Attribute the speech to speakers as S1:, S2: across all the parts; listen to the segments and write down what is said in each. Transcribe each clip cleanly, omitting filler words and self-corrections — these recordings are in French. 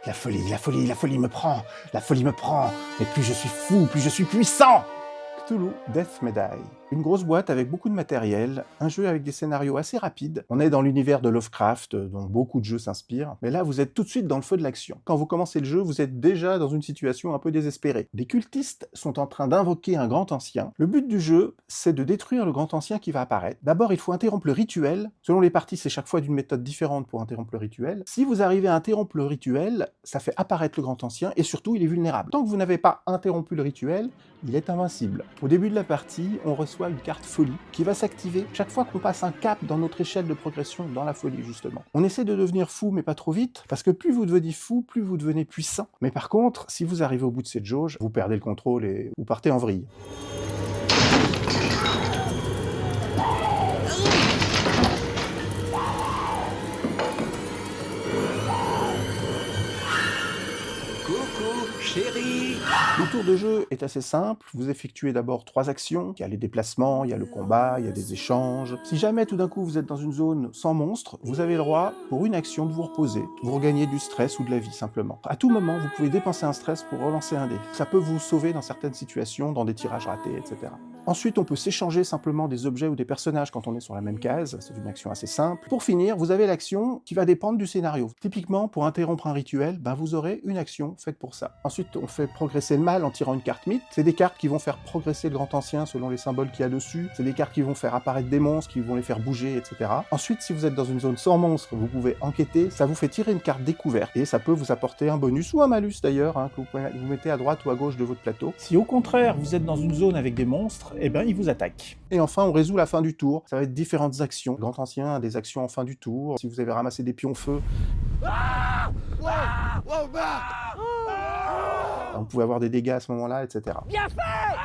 S1: La folie me prend, la folie me prend. Et plus je suis fou, plus je suis puissant. Cthulhu Death Medaille. Une grosse boîte avec beaucoup de matériel, un jeu avec des scénarios assez rapides. On est dans l'univers de Lovecraft, dont beaucoup de jeux s'inspirent. Mais là, vous êtes tout de suite dans le feu de l'action. Quand vous commencez le jeu, vous êtes déjà dans une situation un peu désespérée. Des cultistes sont en train d'invoquer un grand ancien. Le but du jeu, c'est de détruire le grand ancien qui va apparaître. D'abord, il faut interrompre le rituel. Selon les parties, c'est chaque fois d'une méthode différente pour interrompre le rituel. Si vous arrivez à interrompre le rituel, ça fait apparaître le grand ancien et surtout, il est vulnérable. Tant que vous n'avez pas interrompu le rituel, il est invincible. Au début de la partie, on reçoit une carte folie qui va s'activer chaque fois qu'on passe un cap dans notre échelle de progression dans la folie, justement. On essaie de devenir fou, mais pas trop vite, parce que plus vous devenez fou, plus vous devenez puissant. Mais par contre, si vous arrivez au bout de cette jauge, vous perdez le contrôle et vous partez en vrille.
S2: Chérie!
S1: Le tour de jeu est assez simple, vous effectuez d'abord 3 actions, il y a les déplacements, il y a le combat, il y a des échanges. Si jamais tout d'un coup vous êtes dans une zone sans monstres, vous avez le droit pour une action de vous reposer, vous regagnez du stress ou de la vie simplement. À tout moment, vous pouvez dépenser un stress pour relancer un dé. Ça peut vous sauver dans certaines situations, dans des tirages ratés, etc. Ensuite, on peut s'échanger simplement des objets ou des personnages quand on est sur la même case, c'est une action assez simple. Pour finir, vous avez l'action qui va dépendre du scénario. Typiquement, pour interrompre un rituel, vous aurez une action faite pour ça. Ensuite, on fait progresser le mal en tirant une carte mythe. C'est des cartes qui vont faire progresser le grand ancien selon les symboles qu'il y a dessus. C'est des cartes qui vont faire apparaître des monstres, qui vont les faire bouger, etc. Ensuite, si vous êtes dans une zone sans monstres, vous pouvez enquêter. Ça vous fait tirer une carte découverte et ça peut vous apporter un bonus ou un malus d'ailleurs, que vous mettez à droite ou à gauche de votre plateau.
S3: Si au contraire vous êtes dans une zone avec des monstres, ils vous attaquent.
S1: Et enfin, on résout la fin du tour. Ça va être différentes actions. Le grand ancien a des actions en fin du tour. Si vous avez ramassé des pions feu, vous pouvez avoir des dégâts à ce moment-là, etc.
S2: Bien fait!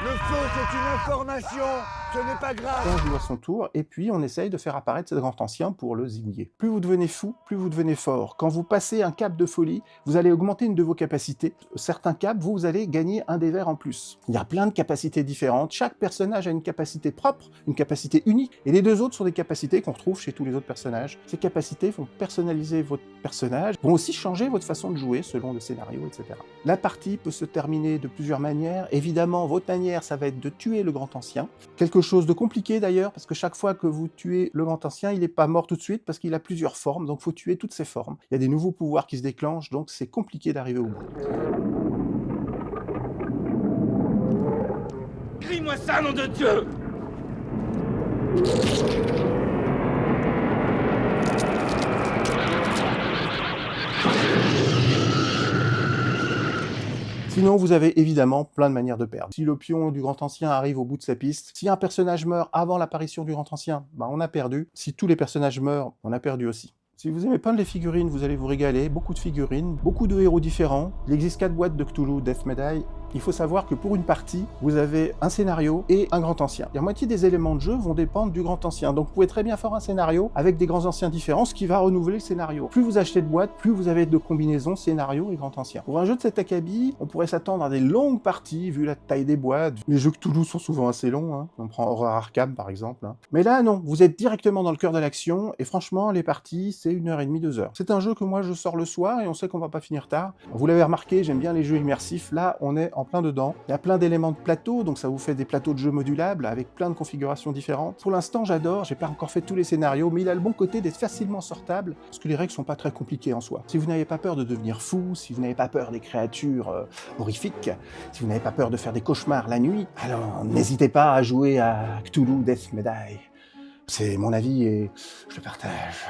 S2: Le feu, c'est une information! Ce n'est pas grave!
S1: On joue à son tour, et puis on essaye de faire apparaître ce grand ancien pour le zigouiller. Plus vous devenez fou, plus vous devenez fort. Quand vous passez un cap de folie, vous allez augmenter une de vos capacités. Certains caps, vous allez gagner un des verres en plus. Il y a plein de capacités différentes. Chaque personnage a une capacité propre, une capacité unique, et les deux autres sont des capacités qu'on retrouve chez tous les autres personnages. Ces capacités vont personnaliser votre personnage, vont aussi changer votre façon de jouer selon le scénario, etc. La partie peut se terminer de plusieurs manières. Évidemment, votre manière, ça va être de tuer le grand ancien. Quelque chose de compliqué d'ailleurs, parce que chaque fois que vous tuez le grand ancien, il n'est pas mort tout de suite, parce qu'il a plusieurs formes, donc il faut tuer toutes ces formes. Il y a des nouveaux pouvoirs qui se déclenchent, donc c'est compliqué d'arriver au bout.
S2: Crie-moi ça, nom de Dieu!
S1: Sinon, vous avez évidemment plein de manières de perdre. Si le pion du grand ancien arrive au bout de sa piste, si un personnage meurt avant l'apparition du grand ancien, on a perdu. Si tous les personnages meurent, on a perdu aussi. Si vous aimez peindre les figurines, vous allez vous régaler. Beaucoup de figurines, beaucoup de héros différents. Il existe 4 boîtes de Cthulhu Death Medaille. Il faut savoir que pour une partie, vous avez un scénario et un grand ancien. La moitié des éléments de jeu vont dépendre du grand ancien. Donc vous pouvez très bien faire un scénario avec des grands anciens différents, ce qui va renouveler le scénario. Plus vous achetez de boîtes, plus vous avez de combinaisons scénario et grand ancien. Pour un jeu de cet acabit, on pourrait s'attendre à des longues parties, vu la taille des boîtes. Les jeux Cthulhu sont souvent assez longs. On prend Horror Arkham par exemple. Mais là, non, vous êtes directement dans le cœur de l'action, et franchement, les parties, c'est 1h30, 2 heures. C'est un jeu que moi je sors le soir, et on sait qu'on va pas finir tard. Vous l'avez remarqué, j'aime bien les jeux immersifs. Là, on est en plein dedans. Il y a plein d'éléments de plateau, donc ça vous fait des plateaux de jeux modulables avec plein de configurations différentes. Pour l'instant, j'adore, j'ai pas encore fait tous les scénarios, mais il a le bon côté d'être facilement sortable, parce que les règles sont pas très compliquées en soi. Si vous n'avez pas peur de devenir fou, si vous n'avez pas peur des créatures horrifiques, si vous n'avez pas peur de faire des cauchemars la nuit, alors n'hésitez pas à jouer à Cthulhu Death Medaille. C'est mon avis et je le partage.